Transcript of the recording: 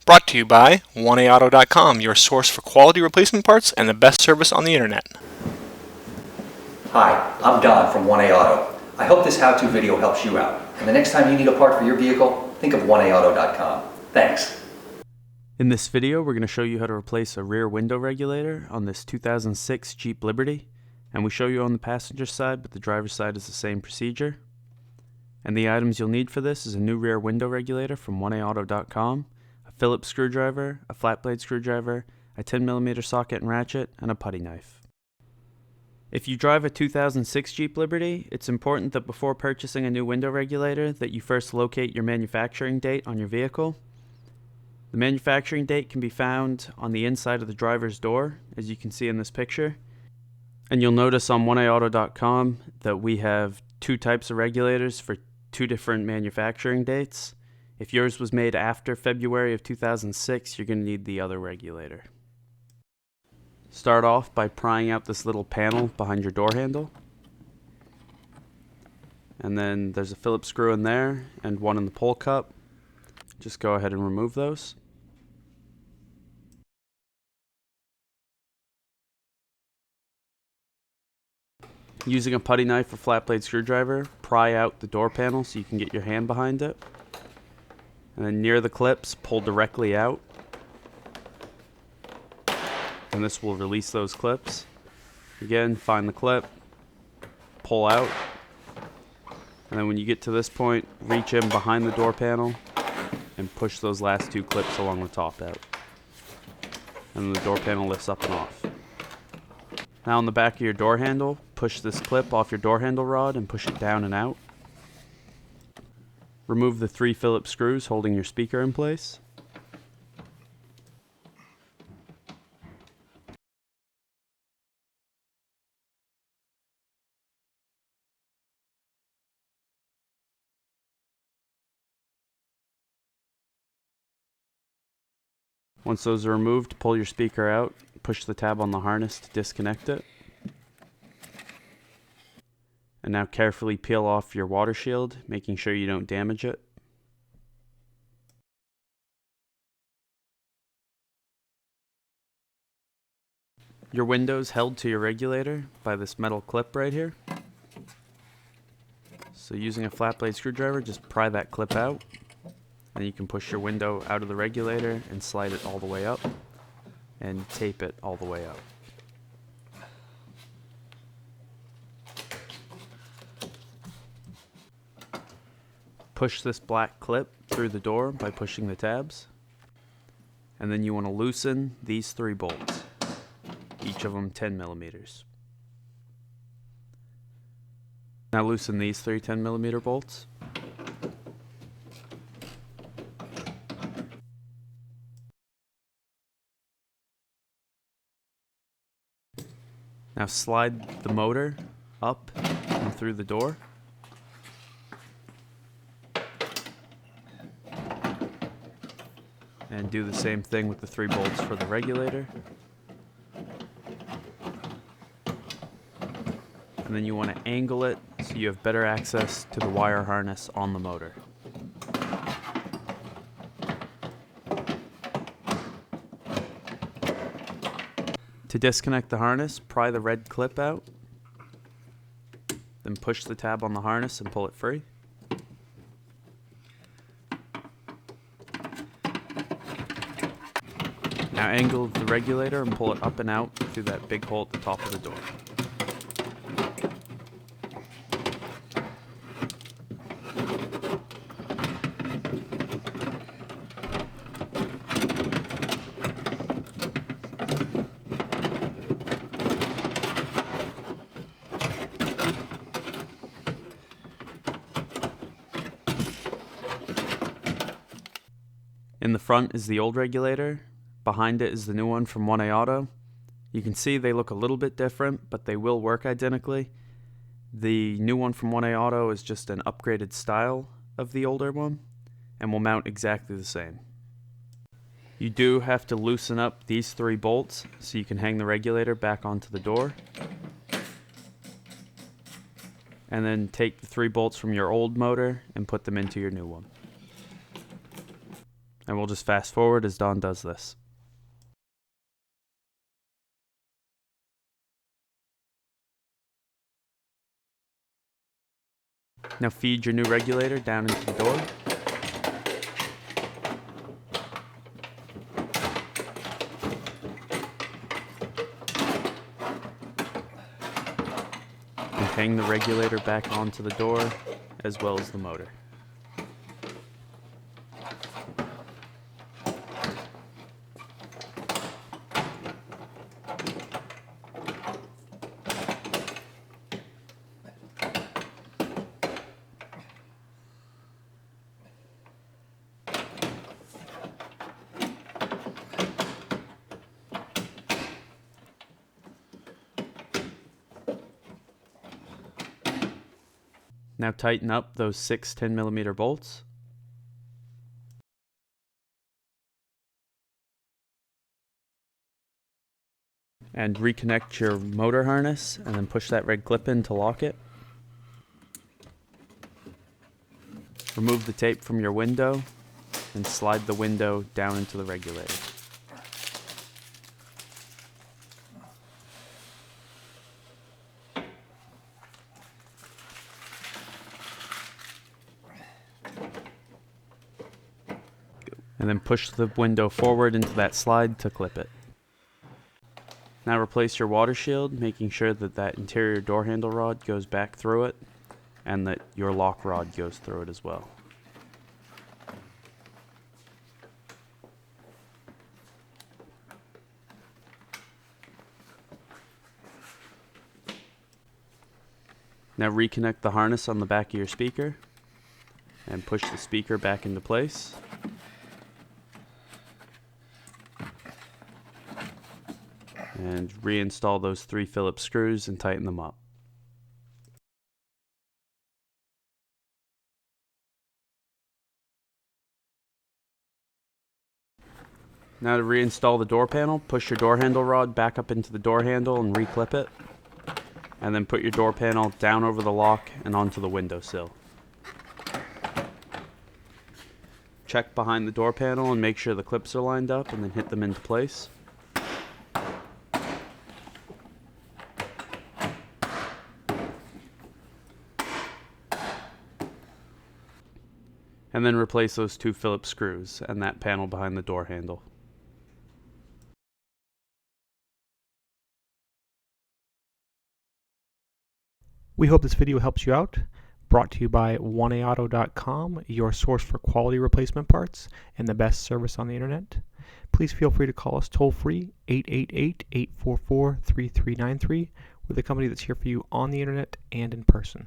Brought to you by 1AAuto.com, your source for quality replacement parts and the best service on the internet. Hi, I'm Don from 1A Auto. I hope this how-to video helps you out. And the next time you need a part for your vehicle, think of 1AAuto.com. Thanks. In this video, we're going to show you how to replace a rear window regulator on this 2006 Jeep Liberty. And we show you on the passenger side, but the driver's side is the same procedure. And the items you'll need for this is a new rear window regulator from 1AAuto.com, a Phillips screwdriver, a flat blade screwdriver, a 10mm socket and ratchet, and a putty knife. If you drive a 2006 Jeep Liberty, it's important that before purchasing a new window regulator that you first locate your manufacturing date on your vehicle. The manufacturing date can be found on the inside of the driver's door, as you can see in this picture. And you'll notice on 1AAuto.com that we have two types of regulators for two different manufacturing dates. If yours was made after February of 2006, you're going to need the other regulator. Start off by prying out this little panel behind your door handle. And then there's a Phillips screw in there and one in the pull cup. Just go ahead and remove those. Using a putty knife or flat blade screwdriver, pry out the door panel so you can get your hand behind it. And then near the clips, pull directly out. And this will release those clips. Again, find the clip, pull out. And then when you get to this point, reach in behind the door panel and push those last two clips along the top out. And then the door panel lifts up and off. Now on the back of your door handle, push this clip off your door handle rod and push it down and out. Remove the 3 Phillips screws holding your speaker in place. Once those are removed, pull your speaker out, push the tab on the harness to disconnect it. And now carefully peel off your water shield, making sure you don't damage it. Your window's held to your regulator by this metal clip right here. So using a flat blade screwdriver, just pry that clip out. And you can push your window out of the regulator and slide it all the way up and tape it all the way up. Push this black clip through the door by pushing the tabs. And then you want to loosen these 3 bolts, each of them 10mm. Now loosen these 3 10mm bolts. Now slide the motor up and through the door. And do the same thing with the 3 bolts for the regulator. And then you want to angle it so you have better access to the wire harness on the motor. To disconnect the harness, pry the red clip out, then push the tab on the harness and pull it free. Now angle the regulator and pull it up and out through that big hole at the top of the door. In the front is the old regulator. Behind it is the new one from 1A Auto. You can see they look a little bit different, but they will work identically. The new one from 1A Auto is just an upgraded style of the older one and will mount exactly the same. You do have to loosen up these 3 bolts so you can hang the regulator back onto the door. And then take the 3 bolts from your old motor and put them into your new one. And we'll just fast forward as Don does this. Now feed your new regulator down into the door. And hang the regulator back onto the door, as well as the motor. Now tighten up those 6 10mm bolts. And reconnect your motor harness and then push that red clip in to lock it. Remove the tape from your window and slide the window down into the regulator. And then push the window forward into that slide to clip it. Now replace your water shield, making sure that that interior door handle rod goes back through it and that your lock rod goes through it as well. Now reconnect the harness on the back of your speaker and push the speaker back into place. And reinstall those 3 Phillips screws and tighten them up. Now to reinstall the door panel, push your door handle rod back up into the door handle and reclip it. And then put your door panel down over the lock and onto the windowsill. Check behind the door panel and make sure the clips are lined up and then hit them into place. And then replace those 2 Phillips screws and that panel behind the door handle. We hope this video helps you out. Brought to you by 1AAuto.com, your source for quality replacement parts and the best service on the internet. Please feel free to call us toll free 888-844-3393. We're the company that's here for you on the internet and in person.